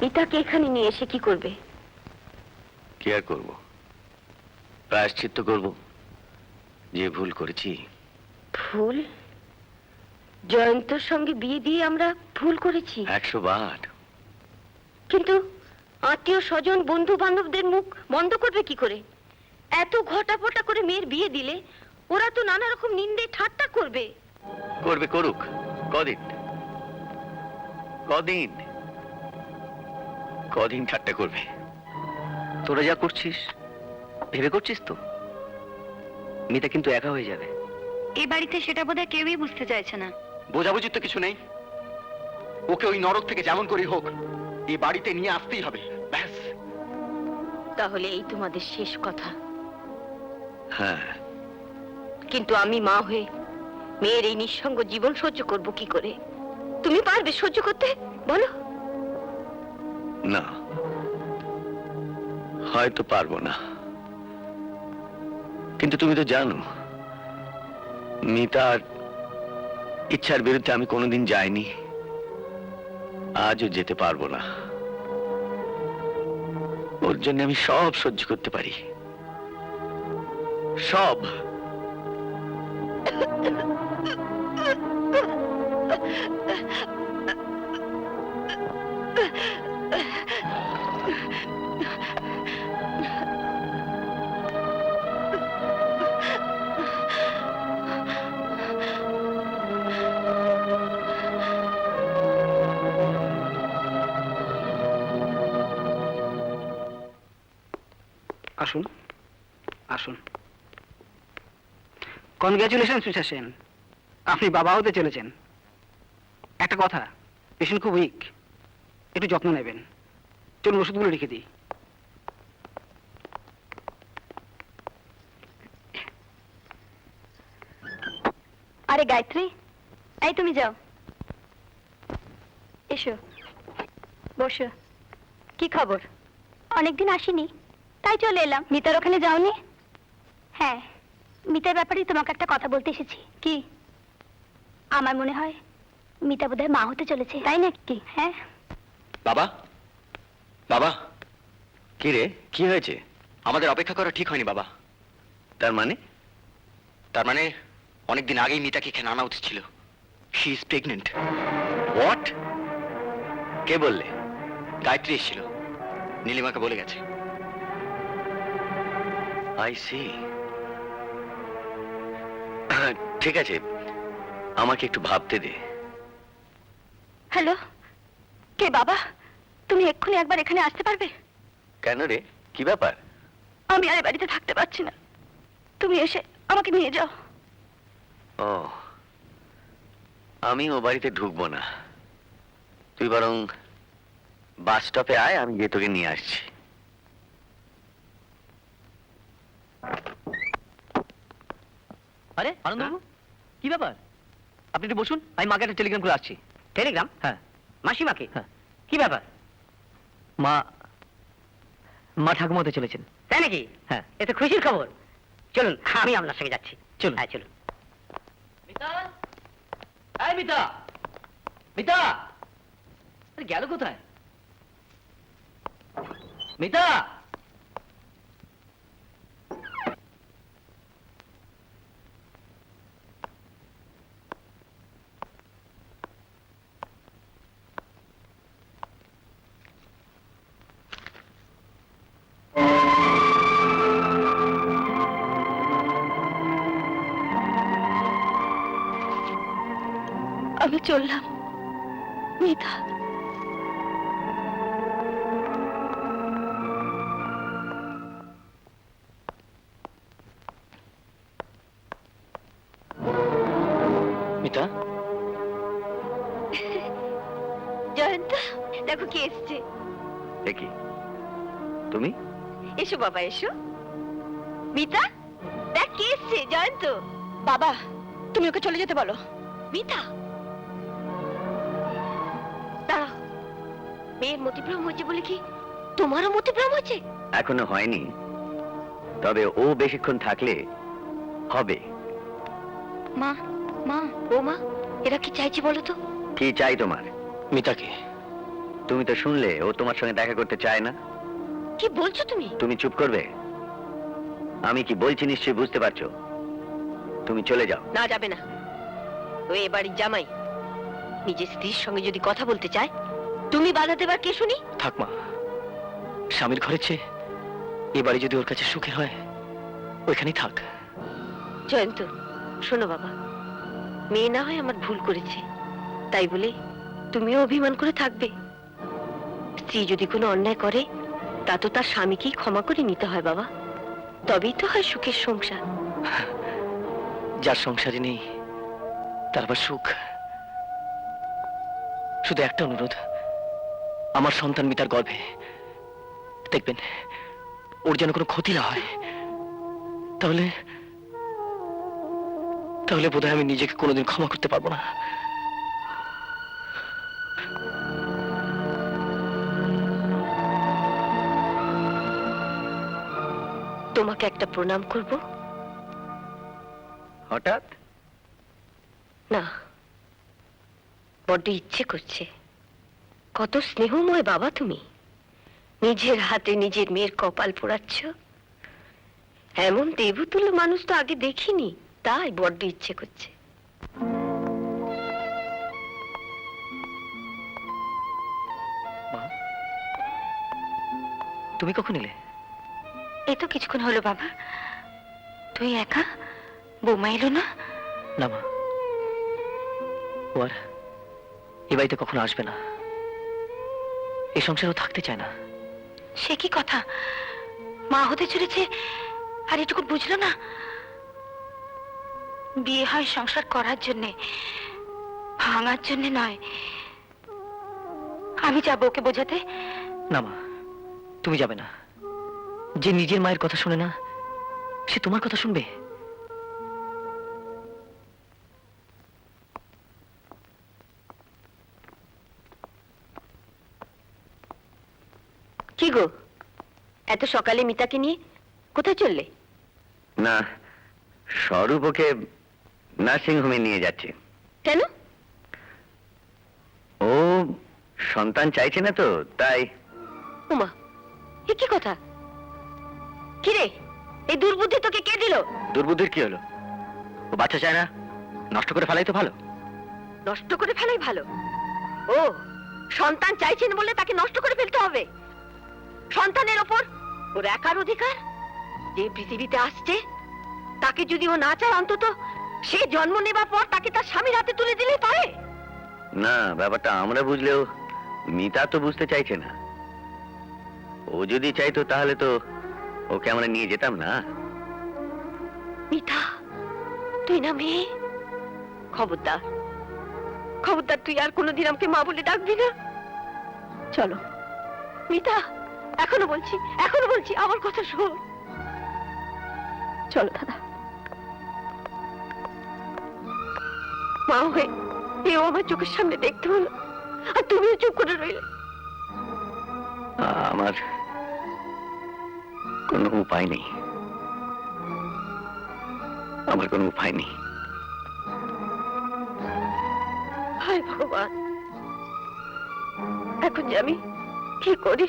মিতাকে এখানে নিয়ে এসে কি করবে? কি আর করব, প্রায়শ্চিত্ত করব যে ভুল করেছি। ভুল? জয়ন্তর সঙ্গে বিয়ে দিয়ে আমরা ভুল করেছি 100 বার। কিন্তু আত্মীয় স্বজন বন্ধু বান্ধবদের মুখ বন্ধ করবে কি করে? এত ঘটাপটা করে মেয়ের বিয়ে দিলে ওরা তো নানা রকম নিন্দে ঠাট্টা করবে। করবে, করুক। কদিন কদিন কদিন ঠাট্টা করবে? তোরা যা করছিস ভেবে করছিস তো? মিতা কিন্তু একা হয়ে যাবে। এই বাড়িতে সেটা বোধহয় কেউই বুঝতে চাইছে না। বোঝাবুঝি তো কিছু নেই। ওকে ওই নরক থেকে যেমন করে হোক এই বাড়িতে নিয়ে আসতেই হবে, ব্যাস। তাহলে এই তোমাদের শেষ কথা? হ্যাঁ। কিন্তু আমি মা হয়ে মেয়ের এই নিঃসঙ্গ জীবন সহ্য করব কি করে? তুমি পারবে সহ্য করতে, বলো? না, হয়তো পারবো না, কিন্তু তুমি তো জানো মিতার ইচ্ছার বিরুদ্ধে আমি কোনোদিন যাইনি, আজও যেতে পারবো না। ওর জন্য আমি সব সহ্য করতে পারি, সব। আসুন আসুন। কনগ্রাচুলেশন মিস্টার সেন, আপনি বাবা হতে চলেছেন। একটা কথা, পেশেন্ট খুব উইক, একটু যত্ন নেবেন। চলুন ওষুধগুলো লিখে দিই। আরে গায়ত্রী, এই তুমি যাও, এসো বসো। কি খবর? অনেকদিন আসিনি, তাই চলে এলাম। মিতার ওখানে যাওনি? হ্যাঁ, মিতার ব্যাপারে তোমাকে একটা কথা বলতে এসেছি। কি? আমার মনে হয় মিতা বোধহয় মা হতে চলেছে। তাই নাকি? হ্যাঁ। বাবা, বাবা, কি রে, কি হয়েছে? আমাদের অপেক্ষা করা ঠিক হয়নি বাবা। তার মানে? তার মানে অনেকদিন আগেই মিতাকে এখানে আনা উচিত ছিল। She is pregnant. হোয়াট? কে বললে? গায়ত্রী এসেছিল, নীলিমাকে বলে গেছে। I see. ঠিক আছে, আমাকে একটু ভাবতে দে। হ্যালো, কে বাবা? তুমি এক্ষুনি একবার এখানে আসতে পারবে? কেন রে, কি ব্যাপার? আমি আর এ বাড়িতে থাকতে পারছি না, তুমি এসে আমাকে নিয়ে যাও। ও, আমি ও বাড়িতে ঢুকবো না, তুই বরং বাস স্টপে আয়, আমি গিয়ে তোকে নিয়ে আসছি। আরে আনন্দবাবু, কি ব্যাপার? আপনি একটু বসুন, আমি মাকে একটা টেলিগ্রাম করে আসছি। টেলিগ্রাম? হ্যাঁ। মাসিমাকে? হ্যাঁ। কি ব্যাপার? মা ঠাকুমা হতে চলেছেন। তাই নাকি? হ্যাঁ। এ তো খুশির খবর। চলুন, আমি আপনার সঙ্গে যাচ্ছি। চলুন। হ্যাঁ, চলুন। মিতা, এই মিতা, মিতা, আরে গেল কোথায়? মিতা! আমি চললাম, মিতা। মিতা, জয়ন্ত, দেখো কে এসছে। দেখি, তুমি? এসো বাবা, এসো। মিতা, দেখ কে এসছে। জয়ন্ত। বাবা, তুমি ওকে চলে যেতে বলো। মিতা, দাঁড়াও। মেয়ের মতিভ্রম হয়েছে বলে কি তোমারও মতিভ্রম হয়েছে? এখনো হয়নি, তবে ও বেশিক্ষণ থাকলে হবে। মা, মা, ও মা, এরা কি চাইছে বলো তো? কি চাই তোমার? মিতাকে। তুমি তো শুনলে ও তোমার সঙ্গে দেখা করতে চায় না। কি বলছো তুমি? তুমি চুপ করবে? আমি কি বলছি নিশ্চয়ই বুঝতে পারছো। তুমি চলে যাও। না, যাবে না। ও এ বাড়ির জামাই, নিজের স্ত্রীর সঙ্গে যদি কথা বলতে চায়, তুমি বাধা দেবার কে শুনি? থাক মা, স্বামীর ঘরের চেয়ে এ বাড়ি যদি ওর কাছে সুখের হয়, ওইখানেই থাক। জয়ন্ত, শোনো বাবা, মেয়ে না হয় আমার ভুল করেছে, তাই বলে তুমিও অভিমান করে থাকবে? স্ত্রী যদি কোনো অন্যায় করে, তা তো তার স্বামীকেই ক্ষমা করে নিতে হয় বাবা, তবেই তো হয় সুখের সংসার। যার সংসারে নেই তার আবার সুখ। শুধু একটা অনুরোধ, আমার সন্তান মিতার গর্ভে দেখবেন ওর যেন কোনো ক্ষতি না হয়। তাহলে তাহলে বোধহয় আমি নিজেকে কোনোদিন ক্ষমা করতে পারবো না। তোমাকে একটা প্রণাম করব? হঠাৎ? না, বড্ড ইচ্ছে করছে। কত স্নেহময় বাবা তুমি, নিজের হাতে নিজের মেয়ের কপাল পোড়াচ্ছ। এমন দেবতুল্য মানুষ তো আগে দেখিনি, তাই বড্ড ইচ্ছে করছে। মা, তুমি কখন এলে? এই তো কিছুক্ষণ হলো বাবা। তুই একা? বৌমা এলো না? না মা, ও আর এ বাড়িতে কখনো আসবে না। এই সংসারও থাকতে চায় না। সে কি কথা, মা হতে চলেছে আর এটুকু বুঝলো না? বিয়ে হয় সংসার করার জন্যে, ভাঙার জন্যে নয়। আমি যাবো ওকে বোঝাতে। না মা, তুমি যাবে না। যে নিজের মায়ের কথা শুনে না, সে তোমার কথা শুনবে? কি গো, এত সকালে মিতাকে নিয়ে কোথায় চললে? না, স্বরূপ ওকে নার্সিং হোমে নিয়ে যাচ্ছে। কেন? ও সন্তান চাইছে না তো, তাই। উমা, এ কি কথা? কিরে, এই দুর্বুদ্ধি তোকে কে দিল? দুর্বুদ্ধির কি হলো? ও বাচ্চা চায় না, নষ্ট করে ফেলাই তো ভালো। নষ্ট করে ফেলাই ভালো? ও, সন্তান চাইছেন বলে তাকে নষ্ট করে ফেলতে হবে? সন্তানের ওপর ওর একার অধিকার। যে পৃথিবীতে আসছে, তাকে যদি ও না চায়, অন্তত সে জন্ম নেবার পর তাকে তার স্বামীর হাতে তুলে দিলে পারে। না, ব্যাপারটা আমরা বুঝলেও মিতা তো বুঝতে চাইছে না। ও যদি চাইতো তাহলে তো ওকে আমরা নিয়ে যেতাম না। মিতা, তুই না মেয়ে? খবরদার, খবরদার, তুই আর কোনোদিন আমাকে মা বলে ডাকবি না। চলো মিতা, এখনো বলছি আমার কথা শোন। চলো দাদা। মা হয়ে এও আমার চোখের সামনে দেখতে হলো, আর তুমিও চুপ করে রইলে। আমার কোনো উপায় নেই, আমার কোনো উপায় নেই। হায় ভগবান, এখন যে আমি কি করি?